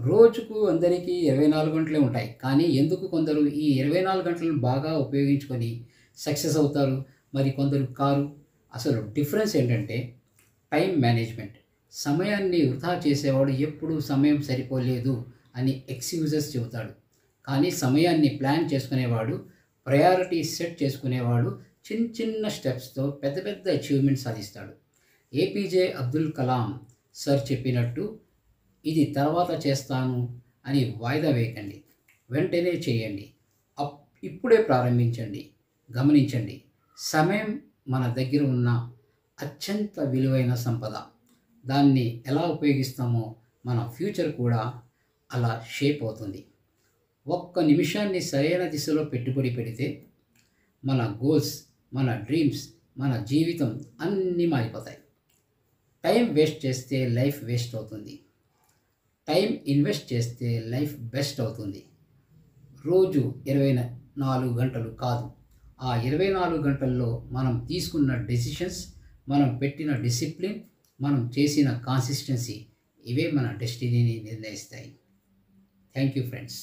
రోజుకు అందరికీ 24 గంటలే ఉంటాయి. కానీ ఎందుకు కొందరు ఈ 24 గంటలను బాగా ఉపయోగించుకొని సక్సెస్ అవుతారు, మరి కొందరు కారు? అసలు డిఫరెన్స్ ఏంటంటే టైం మేనేజ్మెంట్. సమయాన్ని వృధా చేసేవాడు ఎప్పుడు సమయం సరిపోలేదు అని ఎక్స్‌క్యూజెస్ చెబుతాడు. కానీ సమయాన్ని ప్లాన్ చేసుకునేవాడు, ప్రయారిటీ సెట్ చేసుకునేవాడు చిన్న చిన్న స్టెప్స్‌తో పెద్ద పెద్ద అచీవ్‌మెంట్ సాధిస్తాడు. ఏపీజే అబ్దుల్ కలాం సార్ చెప్పినట్టు ఇది తర్వాత చేస్తాను అని వాయిదా వేయకండి. వెంటనే చేయండి. అప్ ఇప్పుడే ప్రారంభించండి. గమనించండి, సమయం మన దగ్గర ఉన్న అత్యంత విలువైన సంపద. దాన్ని ఎలా ఉపయోగిస్తామో మన ఫ్యూచర్ కూడా అలా షేప్ అవుతుంది. ఒక్క నిమిషాన్ని సరైన దిశలో పెట్టుబడి పెడితే మన గోల్స్, మన డ్రీమ్స్, మన జీవితం అన్నీ మారిపోతాయి. టైం వేస్ట్ చేస్తే లైఫ్ వేస్ట్ అవుతుంది. టైం ఇన్వెస్ట్ చేస్తే లైఫ్ బెస్ట్ అవుతుంది. రోజు 24 గంటలు కాదు, ఆ 24 గంటల్లో మనం తీసుకున్న డెసిషన్స్, మనం పెట్టిన డిసిప్లిన్, మనం చేసిన కాన్సిస్టెన్సీ, ఇవే మన డెస్టినీని నిర్ణయిస్తాయి. Thank you friends.